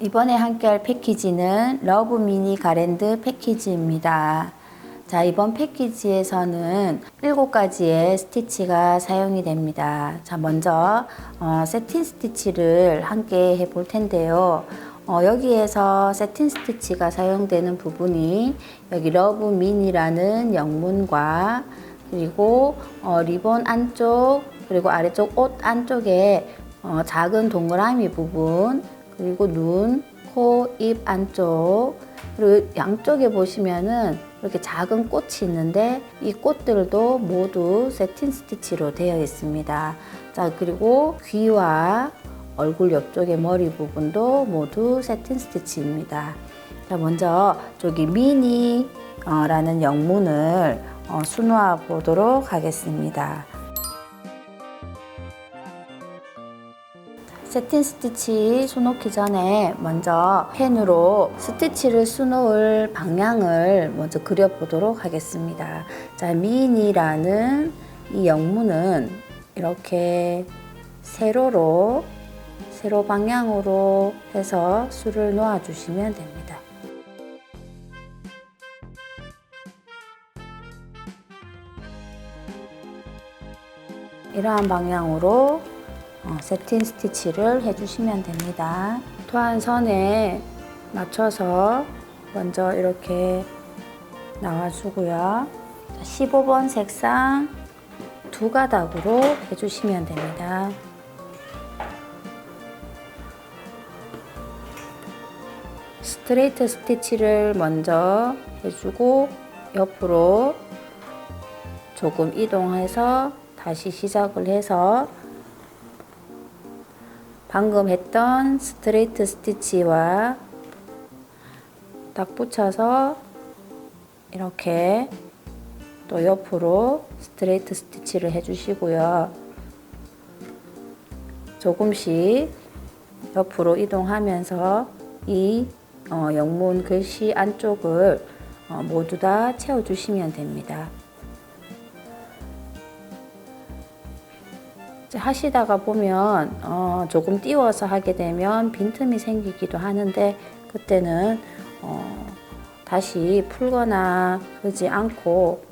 이번에 함께할 패키지는 러브 미니 가랜드 패키지입니다. 자, 이번 패키지에서는 7가지의 스티치가 사용이 됩니다. 자, 먼저 세틴 스티치를 함께 해볼 텐데요. 여기에서 세틴 스티치가 사용되는 부분이 여기 러브 미니라는 영문과 그리고 리본 안쪽 그리고 아래쪽 옷 안쪽에 작은 동그라미 부분 그리고 눈, 코, 입 안쪽 그리고 양쪽에 보시면은 이렇게 작은 꽃이 있는데 이 꽃들도 모두 세틴 스티치로 되어 있습니다. 자, 그리고 귀와 얼굴 옆쪽의 머리 부분도 모두 세틴 스티치입니다. 자, 먼저 저기 미니라는 영문을 수놓아 보도록 하겠습니다. 세틴 스티치 수놓기 전에 먼저 펜으로 스티치를 수놓을 방향을 먼저 그려보도록 하겠습니다. 자, 미니라는 이 영문은 이렇게 세로 방향으로 해서 수를 놓아 주시면 됩니다. 이러한 방향으로 세틴 스티치를 해주시면 됩니다. 도안선에 맞춰서 먼저 이렇게 나와주고요. 15번 색상 2가닥으로 해주시면 됩니다. 스트레이트 스티치를 먼저 해주고 옆으로 조금 이동해서 다시 시작을 해서 방금 했던 스트레이트 스티치와 딱 붙여서 이렇게 또 옆으로 스트레이트 스티치를 해주시고요. 조금씩 옆으로 이동하면서 이 영문 글씨 안쪽을 모두 다 채워주시면 됩니다. 하시다가 보면 조금 띄워서 하게 되면 빈틈이 생기기도 하는데 그때는 다시 풀거나 그러지 않고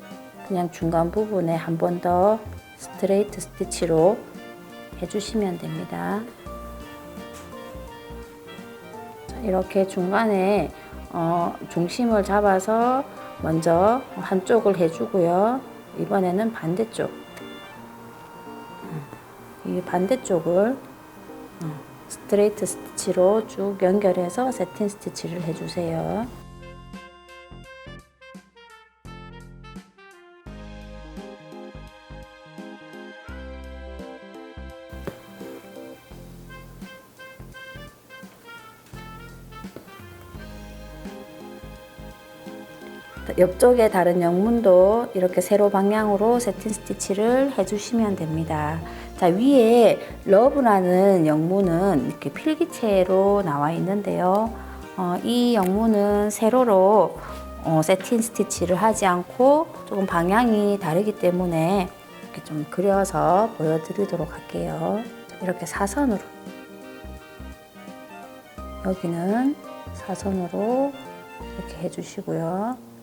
그냥 중간 부분에 한 번 더 스트레이트 스티치로 해주시면 됩니다. 이렇게 중간에 중심을 잡아서 먼저 한쪽을 해주고요. 이번에는 반대쪽 이 반대쪽을 스트레이트 스티치로 쭉 연결해서 세틴 스티치를 해주세요. 옆쪽에 다른 영문도 이렇게 세로 방향으로 세틴 스티치를 해주시면 됩니다. 자, 위에 러브라는 영문은 이렇게 필기체로 나와 있는데요. 이 영문은 세로로 세틴 스티치를 하지 않고 조금 방향이 다르기 때문에 이렇게 좀 그려서 보여드리도록 할게요. 이렇게 사선으로 여기는 사선으로 이렇게 해주시고요.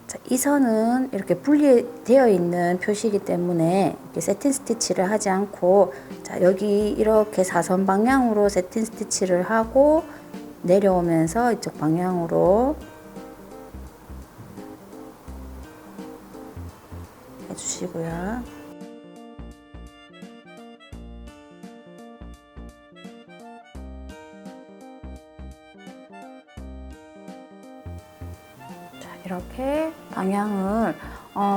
자, 이 선은 이렇게 분리되어 있는 표시이기 때문에 이렇게 세틴 스티치를 하지 않고 자, 여기 이렇게 사선 방향으로 세틴 스티치를 하고 내려오면서 이쪽 방향으로 해주시고요. 이렇게 방향을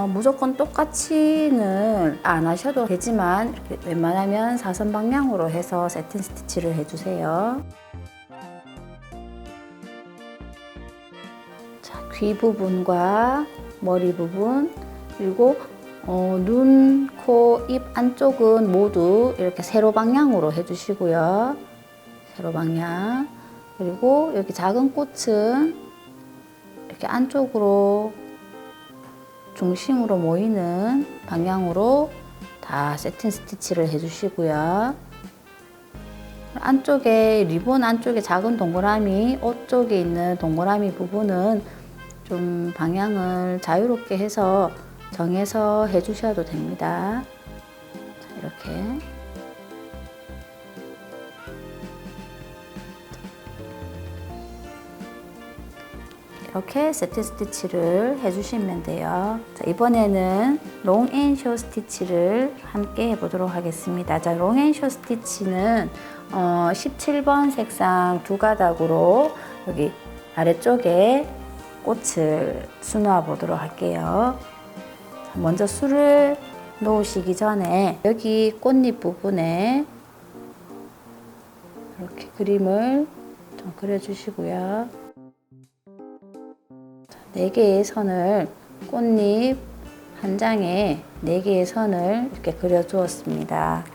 무조건 똑같이는 안 하셔도 되지만 이렇게 웬만하면 사선 방향으로 해서 세틴 스티치를 해주세요. 자, 귀 부분과 머리 부분 그리고 눈, 코, 입 안쪽은 모두 이렇게 세로 방향으로 해주시고요. 세로 방향 그리고 여기 작은 꽃은 이렇게 안쪽으로 중심으로 모이는 방향으로 다 세틴 스티치를 해주시고요. 안쪽에 리본 안쪽에 작은 동그라미, 옷 쪽에 있는 동그라미 부분은 좀 방향을 자유롭게 해서 정해서 해주셔도 됩니다. 자, 이렇게. 이렇게 세트 스티치를 해주시면 돼요. 자, 이번에는 롱 앤 숏 스티치를 함께 해보도록 하겠습니다. 자, 롱 앤 숏 스티치는 17번 색상 두 가닥으로 여기 아래쪽에 꽃을 수놓아 보도록 할게요. 자, 먼저 술을 놓으시기 전에 여기 꽃잎 부분에 이렇게 그림을 좀 그려주시고요. 4개의 선을 꽃잎 한 장에 4개의 선을 이렇게 그려 주었습니다.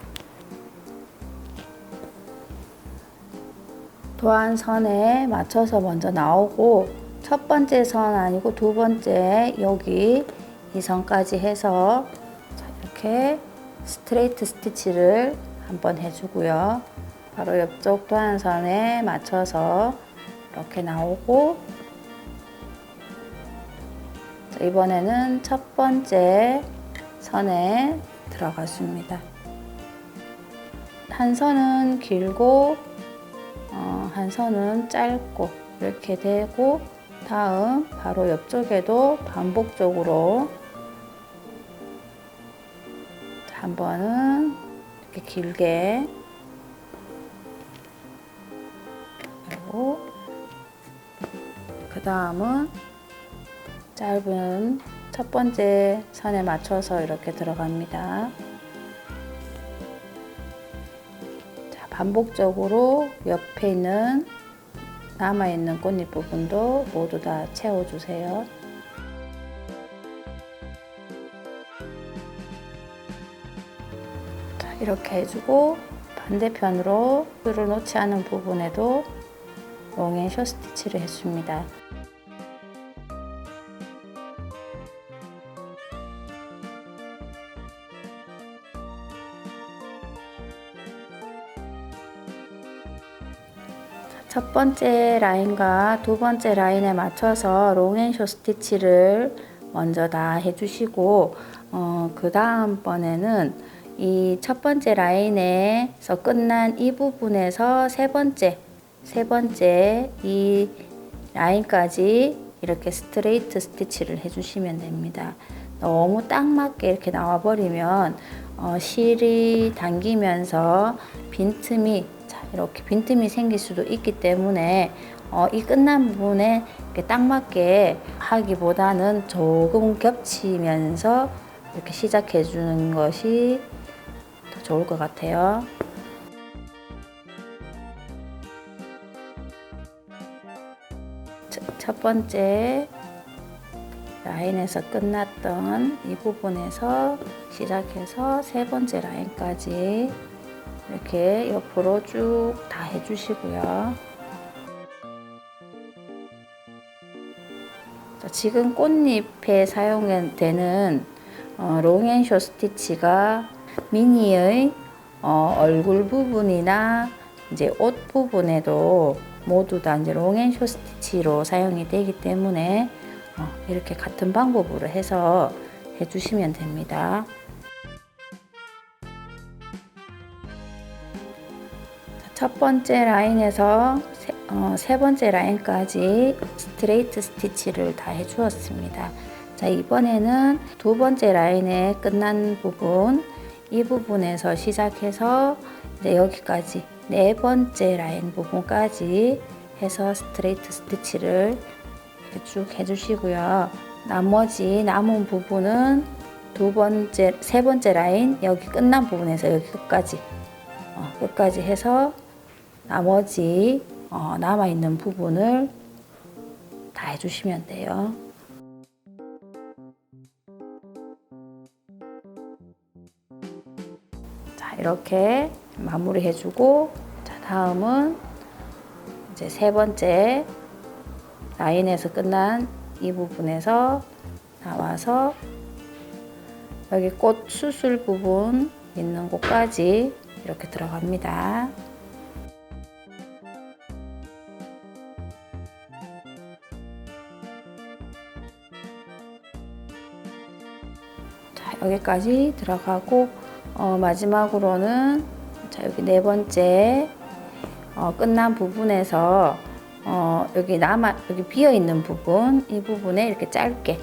도안 선에 맞춰서 먼저 나오고 첫 번째 선 아니고 두 번째 여기 이 선까지 해서 이렇게 스트레이트 스티치를 한번 해주고요. 바로 옆쪽 도안선에 맞춰서 이렇게 나오고 이번에는 첫 번째 선에 들어갔습니다. 한 선은 길고 한 선은 짧고 이렇게 되고 다음 바로 옆쪽에도 반복적으로 한 번은 이렇게 길게 그리고 그 다음은 짧은 첫 번째 선에 맞춰서 이렇게 들어갑니다. 자, 반복적으로 옆에 있는 남아있는 꽃잎 부분도 모두 다 채워주세요. 자, 이렇게 해주고 반대편으로 줄을 놓지 않은 부분에도 롱 앤 숏 스티치를 해줍니다. 첫 번째 라인과 두 번째 라인에 맞춰서 롱 앤 숏 스티치를 먼저 다 해주시고 그 다음번에는 이 첫 번째 라인에서 끝난 이 부분에서 세 번째 이 라인까지 이렇게 스트레이트 스티치를 해주시면 됩니다. 너무 딱 맞게 이렇게 나와 버리면 실이 당기면서 이렇게 빈틈이 생길 수도 있기 때문에 이 끝난 부분에 이렇게 딱 맞게 하기보다는 조금 겹치면서 이렇게 시작해 주는 것이 더 좋을 것 같아요. 첫 번째 라인에서 끝났던 이 부분에서 시작해서 세 번째 라인까지 이렇게 옆으로 쭉 다 해주시고요. 자, 지금 꽃잎에 사용되는 롱 앤 숏 스티치가 미니의 얼굴 부분이나 이제 옷 부분에도 모두 다 이제 롱 앤 숏 스티치로 사용이 되기 때문에 이렇게 같은 방법으로 해서 해주시면 됩니다. 첫 번째 라인에서 세 번째 라인까지 스트레이트 스티치를 다 해주었습니다. 자, 이번에는 두 번째 라인에 끝난 부분, 이 부분에서 시작해서 이제 여기까지 네 번째 라인 부분까지 해서 스트레이트 스티치를 이렇게 쭉 해주시고요. 나머지 남은 부분은 세 번째 라인 여기 끝난 부분에서 여기 끝까지 해서 나머지 남아있는 부분을 다 해주시면 돼요. 자, 이렇게 마무리 해주고, 자, 다음은 이제 세 번째 라인에서 끝난 이 부분에서 나와서 여기 꽃 수술 부분 있는 곳까지 이렇게 들어갑니다. 여기까지 들어가고 마지막으로는 자 여기 네 번째 끝난 부분에서 여기 비어 있는 부분, 이 부분에 이렇게 짧게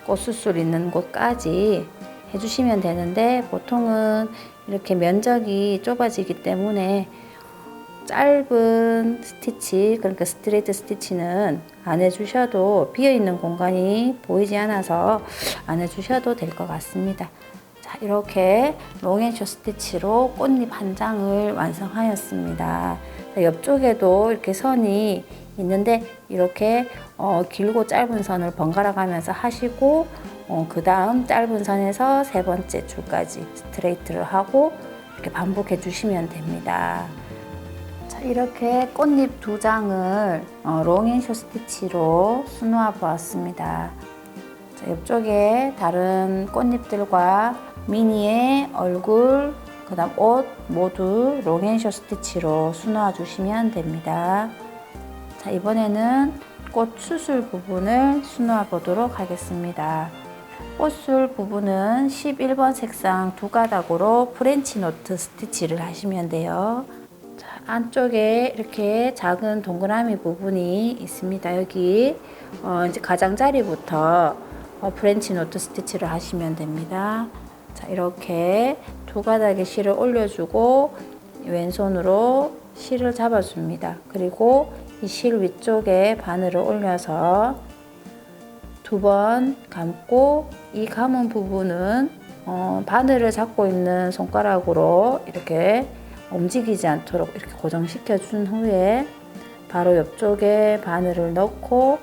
꽃수술 있는 곳까지 해주시면 되는데, 보통은 이렇게 면적이 좁아지기 때문에 짧은 스티치, 그러니까 스트레이트 스티치는 안 해주셔도, 비어 있는 공간이 보이지 않아서 안 해주셔도 될 것 같습니다. 자, 이렇게 롱앤쇼 스티치로 꽃잎 한 장을 완성하였습니다. 자, 옆쪽에도 이렇게 선이 있는데 이렇게 길고 짧은 선을 번갈아 가면서 하시고, 그 다음 짧은 선에서 세 번째 줄까지 스트레이트를 하고 이렇게 반복해 주시면 됩니다. 자, 이렇게 꽃잎 두 장을 롱앤쇼 스티치로 수놓아 보았습니다. 자, 옆쪽에 다른 꽃잎들과 미니의 얼굴, 그 다음 옷 모두 롱앤쇼 스티치로 수놓아 주시면 됩니다. 자, 이번에는 꽃 수술 부분을 수놓아 보도록 하겠습니다. 꽃술 부분은 11번 색상 두 가닥으로 프렌치 노트 스티치를 하시면 돼요. 자, 안쪽에 이렇게 작은 동그라미 부분이 있습니다. 여기 이제 가장자리부터 프렌치 노트 스티치를 하시면 됩니다. 자, 이렇게 두 가닥의 실을 올려주고 왼손으로 실을 잡아줍니다. 그리고 이 실 위쪽에 바늘을 올려서 두 번 감고, 이 감은 부분은 바늘을 잡고 있는 손가락으로 이렇게 움직이지 않도록 이렇게 고정시켜 준 후에 바로 옆쪽에 바늘을 넣고,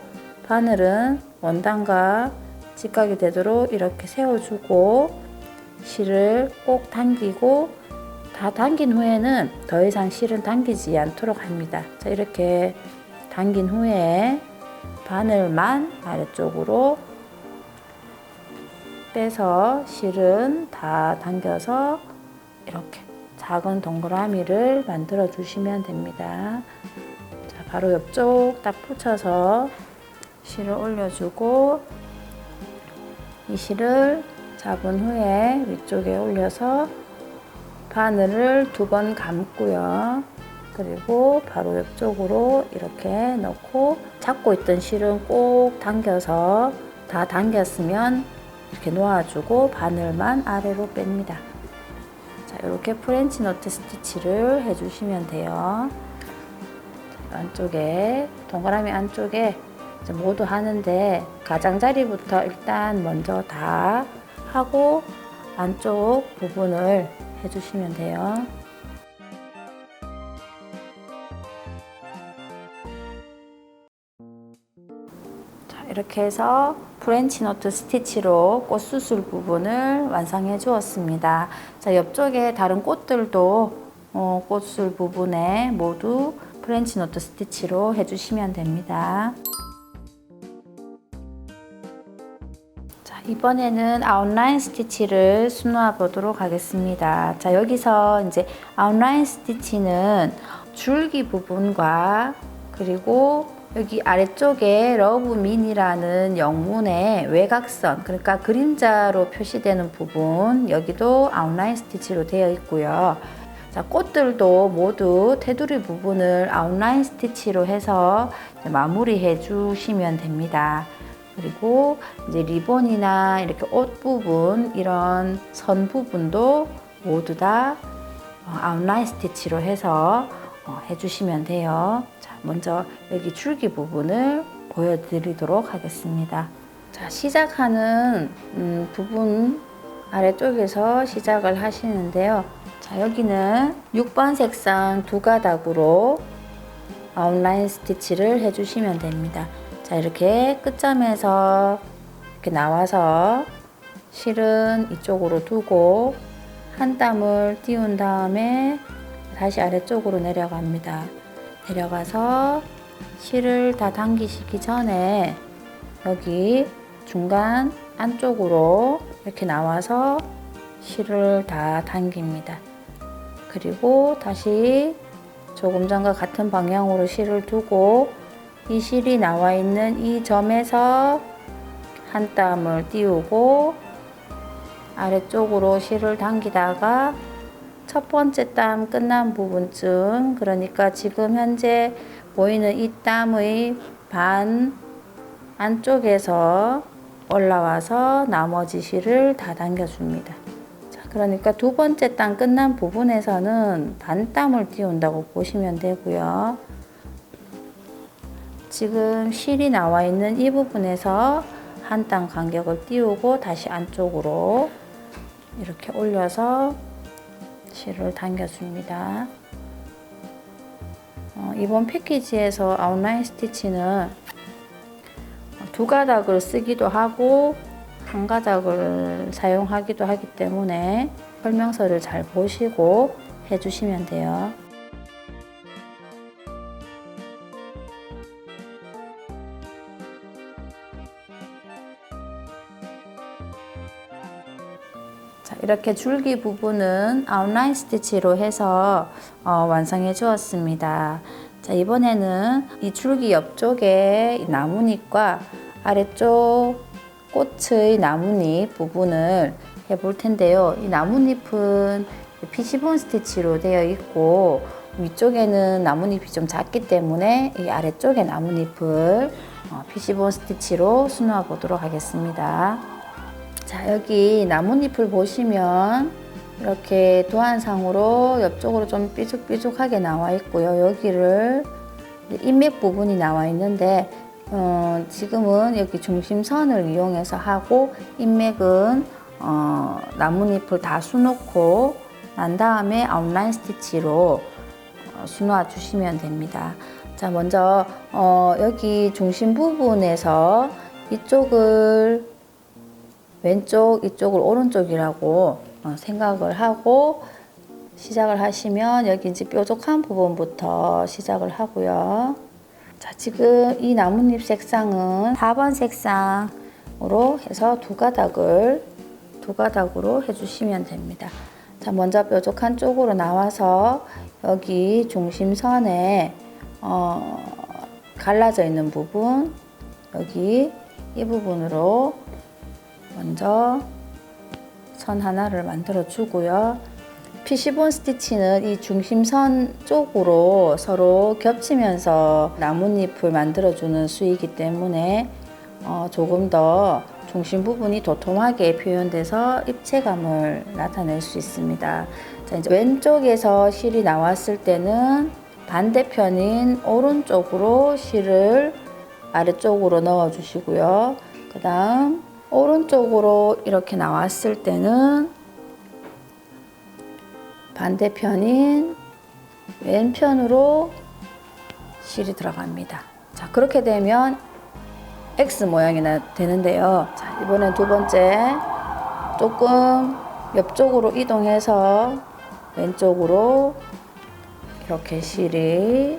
바늘은 원단과 직각이 되도록 이렇게 세워주고 실을 꼭 당기고, 다 당긴 후에는 더 이상 실은 당기지 않도록 합니다. 자, 이렇게 당긴 후에 바늘만 아래쪽으로 빼서 실은 다 당겨서 이렇게 작은 동그라미를 만들어 주시면 됩니다. 자, 바로 옆쪽 딱 붙여서 실을 올려주고, 이 실을 잡은 후에 위쪽에 올려서 바늘을 두 번 감고요. 그리고 바로 옆쪽으로 이렇게 넣고, 잡고 있던 실은 꼭 당겨서, 다 당겼으면 이렇게 놓아주고 바늘만 아래로 뺍니다. 자, 이렇게 프렌치 노트 스티치를 해주시면 돼요. 자, 안쪽에, 동그라미 안쪽에 이제 모두 하는데 가장자리부터 일단 먼저 다 하고 안쪽 부분을 해주시면 돼요. 자, 이렇게 해서 프렌치 노트 스티치로 꽃 수술 부분을 완성해 주었습니다. 자, 옆쪽에 다른 꽃들도 꽃술 부분에 모두 프렌치 노트 스티치로 해주시면 됩니다. 이번에는 아웃라인 스티치를 수놓아 보도록 하겠습니다. 자, 여기서 이제 아웃라인 스티치는 줄기 부분과 그리고 여기 아래쪽에 러브 민이라는 영문의 외곽선, 그러니까 그림자로 표시되는 부분, 여기도 아웃라인 스티치로 되어 있고요. 자, 꽃들도 모두 테두리 부분을 아웃라인 스티치로 해서 마무리해 주시면 됩니다. 그리고 이제 리본이나 이렇게 옷 부분, 이런 선 부분도 모두 다 아웃라인 스티치로 해서 해주시면 돼요. 자, 먼저 여기 줄기 부분을 보여드리도록 하겠습니다. 자, 시작하는 부분 아래쪽에서 시작을 하시는데요. 자, 여기는 6번 색상 두 가닥으로 아웃라인 스티치를 해주시면 됩니다. 자, 이렇게 끝점에서 이렇게 나와서 실은 이쪽으로 두고 한 땀을 띄운 다음에 다시 아래쪽으로 내려갑니다. 내려가서 실을 다 당기시기 전에 여기 중간 안쪽으로 이렇게 나와서 실을 다 당깁니다. 그리고 다시 조금 전과 같은 방향으로 실을 두고 이 실이 나와 있는 이 점에서 한 땀을 띄우고 아래쪽으로 실을 당기다가 첫 번째 땀 끝난 부분쯤, 그러니까 지금 현재 보이는 이 땀의 반 안쪽에서 올라와서 나머지 실을 다 당겨줍니다. 자, 그러니까 두 번째 땀 끝난 부분에서는 반땀을 띄운다고 보시면 되고요. 지금 실이 나와 있는 이 부분에서 한 땀 간격을 띄우고 다시 안쪽으로 이렇게 올려서 실을 당겨줍니다. 이번 패키지에서 아웃라인 스티치는 두 가닥을 쓰기도 하고 한 가닥을 사용하기도 하기 때문에 설명서를 잘 보시고 해주시면 돼요. 자, 이렇게 줄기 부분은 아웃라인 스티치로 해서 완성해 주었습니다. 자, 이번에는 이 줄기 옆쪽에 나뭇잎과 아래쪽 꽃의 나뭇잎 부분을 해볼 텐데요. 이 나뭇잎은 피시본 스티치로 되어 있고 위쪽에는 나뭇잎이 좀 작기 때문에 이 아래쪽에 나뭇잎을 피시본 스티치로 수놓아 보도록 하겠습니다. 자, 여기 나뭇잎을 보시면 이렇게 도안상으로 옆쪽으로 좀 삐죽삐죽하게 나와 있고요. 여기를 인맥 부분이 나와 있는데 지금은 여기 중심선을 이용해서 하고 인맥은 나뭇잎을 다 수놓고 난 다음에 아웃라인 스티치로 수놓아 주시면 됩니다. 자, 먼저 여기 중심 부분에서 이쪽을 왼쪽, 이쪽을 오른쪽이라고 생각을 하고 시작을 하시면 여기 이제 뾰족한 부분부터 시작을 하고요. 자, 지금 이 나뭇잎 색상은 4번 색상으로 해서 두 가닥으로 해주시면 됩니다. 자, 먼저 뾰족한 쪽으로 나와서 여기 중심선에 갈라져 있는 부분, 여기 이 부분으로 먼저 선 하나를 만들어 주고요. 피시본 스티치는 이 중심선 쪽으로 서로 겹치면서 나뭇잎을 만들어 주는 수이기 때문에 조금 더 중심 부분이 도톰하게 표현돼서 입체감을 나타낼 수 있습니다. 자, 이제 왼쪽에서 실이 나왔을 때는 반대편인 오른쪽으로 실을 아래쪽으로 넣어 주시고요. 그 다음 오른쪽으로 이렇게 나왔을 때는 반대편인 왼편으로 실이 들어갑니다. 자, 그렇게 되면 X 모양이 되는데요. 자, 이번엔 두 번째 조금 옆쪽으로 이동해서 왼쪽으로 이렇게 실이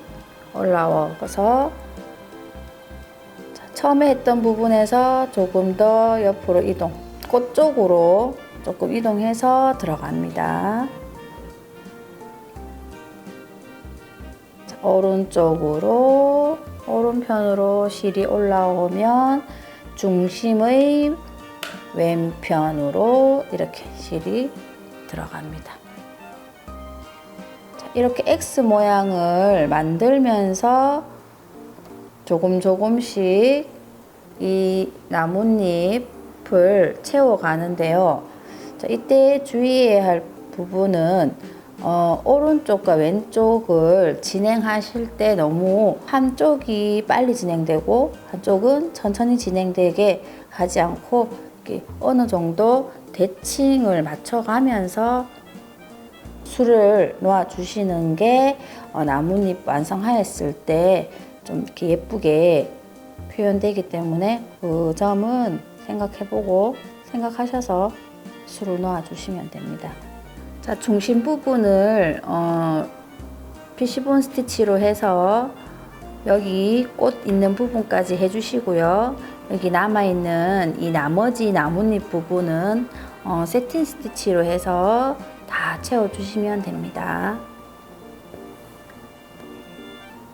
올라와서 처음에 했던 부분에서 조금 더 옆으로 이동, 꽃 쪽으로 조금 이동해서 들어갑니다. 자, 오른쪽으로, 오른편으로 실이 올라오면 중심의 왼편으로 이렇게 실이 들어갑니다. 자, 이렇게 X 모양을 만들면서 조금씩 이 나뭇잎을 채워가는데요. 자, 이때 주의해야 할 부분은 오른쪽과 왼쪽을 진행하실 때 너무 한쪽이 빨리 진행되고 한쪽은 천천히 진행되게 하지 않고 이렇게 어느 정도 대칭을 맞춰가면서 술을 놓아 주시는 게 나뭇잎 완성하였을 때 좀 이렇게 예쁘게 표현되기 때문에 그 점은 생각해보고 생각하셔서 술을 놓아 주시면 됩니다. 자, 중심 부분을 피시본 스티치로 해서 여기 꽃 있는 부분까지 해주시고요. 여기 남아있는 이 나머지 나뭇잎 부분은 세틴 스티치로 해서 다 채워주시면 됩니다.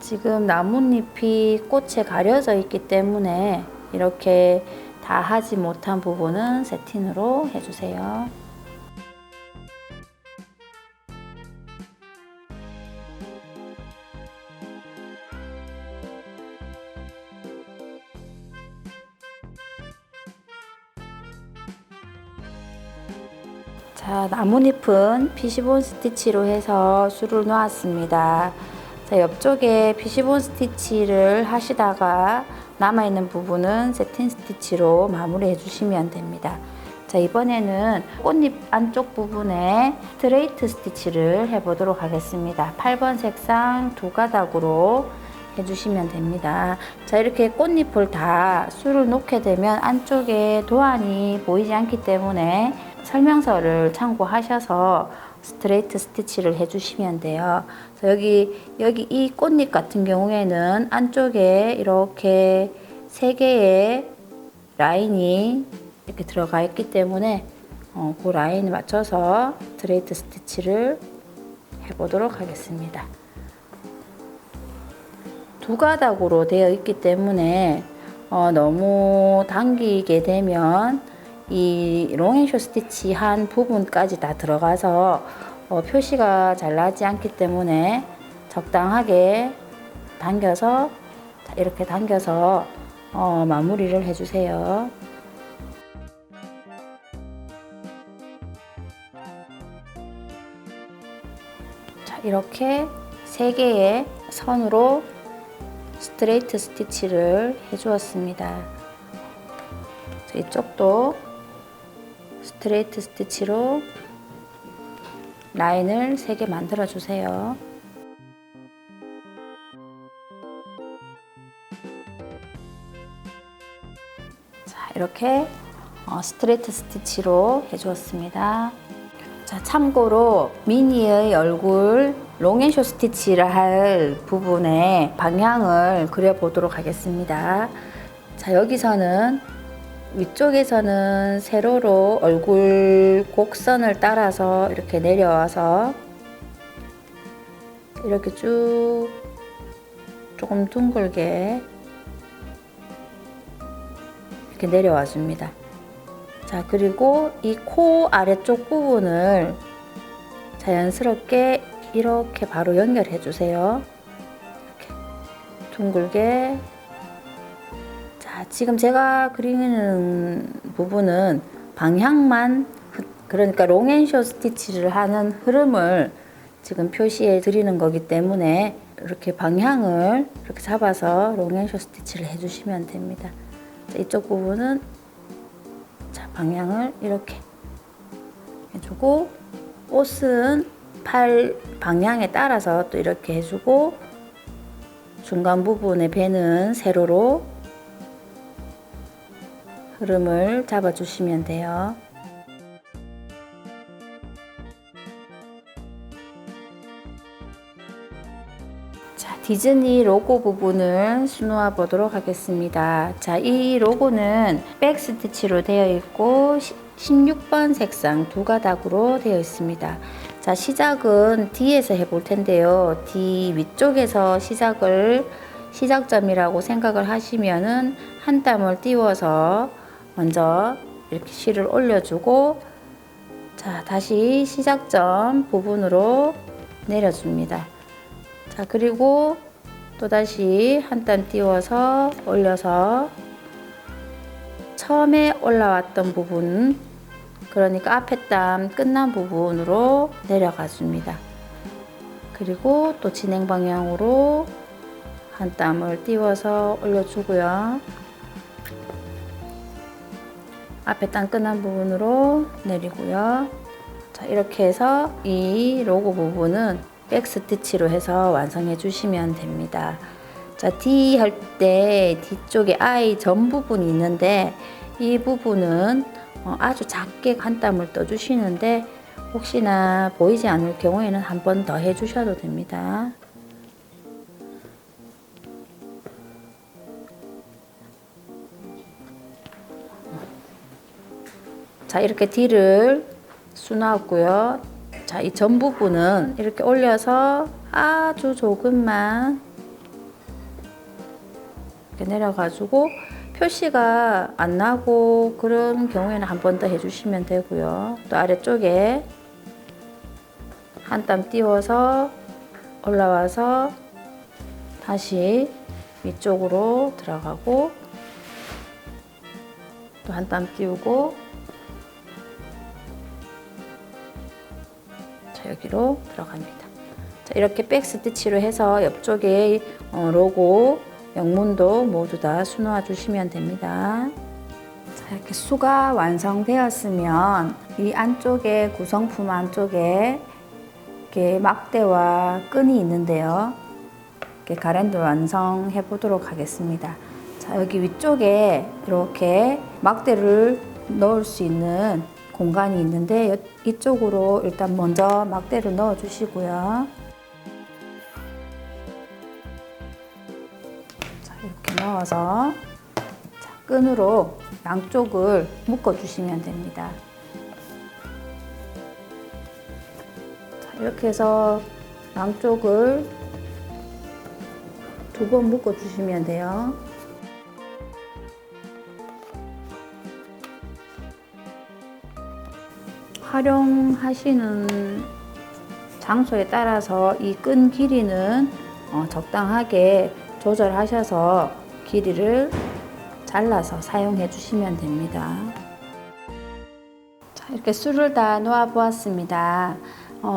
지금 나뭇잎이 꽃에 가려져 있기 때문에 이렇게 다 하지 못한 부분은 세틴으로 해주세요. 자, 나뭇잎은 피시본 스티치로 해서 줄을 놓았습니다. 자, 옆쪽에 피시본 스티치를 하시다가 남아있는 부분은 세틴 스티치로 마무리 해주시면 됩니다. 자, 이번에는 꽃잎 안쪽 부분에 스트레이트 스티치를 해보도록 하겠습니다. 8번 색상 두 가닥으로 해주시면 됩니다. 자, 이렇게 꽃잎을 다 줄을 놓게 되면 안쪽에 도안이 보이지 않기 때문에 설명서를 참고하셔서 스트레이트 스티치를 해주시면 돼요. 여기 이 꽃잎 같은 경우에는 안쪽에 이렇게 3개의 라인이 이렇게 들어가 있기 때문에 그 라인에 맞춰서 스트레이트 스티치를 해보도록 하겠습니다. 두 가닥으로 되어 있기 때문에 너무 당기게 되면 이 롱앤쇼 스티치 한 부분까지 다 들어가서 표시가 잘 나지 않기 때문에 적당하게 당겨서 이렇게 당겨서 마무리를 해주세요. 자, 이렇게 3개의 선으로 스트레이트 스티치를 해주었습니다. 이쪽도 스트레이트 스티치로 라인을 3개 만들어 주세요. 자, 이렇게 스트레이트 스티치로 해주었습니다. 자, 참고로 미니의 얼굴 롱앤쇼 스티치를 할 부분에 방향을 그려보도록 하겠습니다. 자, 여기서는 위쪽에서는 세로로 얼굴 곡선을 따라서 이렇게 내려와서 이렇게 쭉 조금 둥글게 이렇게 내려와 줍니다. 자, 그리고 이 코 아래쪽 부분을 자연스럽게 이렇게 바로 연결해 주세요. 이렇게 둥글게. 자, 지금 제가 그리는 부분은 방향만, 그러니까 롱앤쇼 스티치를 하는 흐름을 지금 표시해 드리는 거기 때문에 이렇게 방향을 이렇게 잡아서 롱앤쇼 스티치를 해주시면 됩니다. 자, 이쪽 부분은 자, 방향을 이렇게 해주고, 옷은 팔 방향에 따라서 또 이렇게 해주고, 중간 부분에 배는 세로로 흐름을 잡아주시면 돼요. 자, 디즈니 로고 부분을 수놓아 보도록 하겠습니다. 자, 이 로고는 백 스티치로 되어 있고 16번 색상 두 가닥으로 되어 있습니다. 자, 시작은 D에서 해볼 텐데요. D 위쪽에서 시작점이라고 생각을 하시면은 한 땀을 띄워서 먼저 이렇게 실을 올려주고, 자, 다시 시작점 부분으로 내려줍니다. 자, 그리고 또다시 한 땀 띄워서 올려서 처음에 올라왔던 부분, 그러니까 앞에 땀 끝난 부분으로 내려가 줍니다. 그리고 또 진행 방향으로 한 땀을 띄워서 올려주고요. 앞에 땀 끝난 부분으로 내리고요. 자, 이렇게 해서 이 로고 부분은 백 스티치로 해서 완성해 주시면 됩니다. 자, D 할 때 뒤쪽에 I 전 부분이 있는데 이 부분은 아주 작게 한 땀을 떠 주시는데 혹시나 보이지 않을 경우에는 한 번 더 해 주셔도 됩니다. 자, 이렇게 D를 수놓았고요. 자, 이 전 부분은 이렇게 올려서 아주 조금만 이렇게 내려가지고 표시가 안 나고 그런 경우에는 한 번 더 해주시면 되고요. 또 아래쪽에 한 땀 띄워서 올라와서 다시 위쪽으로 들어가고 또 한 땀 띄우고 자, 여기로 들어갑니다. 자, 이렇게 백 스티치로 해서 옆쪽에 로고 영문도 모두 다 수놓아 주시면 됩니다. 자, 이렇게 수가 완성되었으면 이 안쪽에 구성품 안쪽에 이렇게 막대와 끈이 있는데요. 이렇게 가랜드 완성해 보도록 하겠습니다. 자, 여기 위쪽에 이렇게 막대를 넣을 수 있는 공간이 있는데 이쪽으로 일단 먼저 막대를 넣어 주시고요. 자, 이렇게 넣어서 자, 끈으로 양쪽을 묶어 주시면 됩니다. 자, 이렇게 해서 양쪽을 2번 묶어 주시면 돼요. 활용하시는 장소에 따라서 이 끈 길이는 적당하게 조절하셔서 길이를 잘라서 사용해 주시면 됩니다. 자, 이렇게 술을 다 놓아 보았습니다.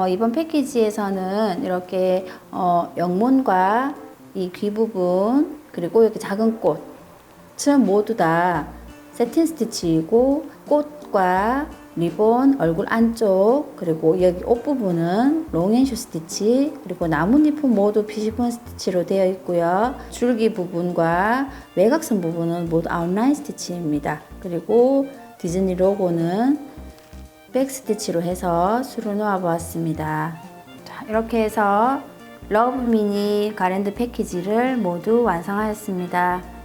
이번 패키지에서는 이렇게 영문과 이 귀 부분 그리고 이렇게 작은 꽃은 모두 다 세틴 스티치이고 꽃과 리본, 얼굴 안쪽, 그리고 여기 옷 부분은 롱앤쇼 스티치, 그리고 나뭇잎은 모두 피시본 스티치로 되어 있고요. 줄기 부분과 외곽선 부분은 모두 아웃라인 스티치입니다. 그리고 디즈니 로고는 백 스티치로 해서 수를 놓아 보았습니다. 자, 이렇게 해서 러브 미니 가랜드 패키지를 모두 완성하였습니다.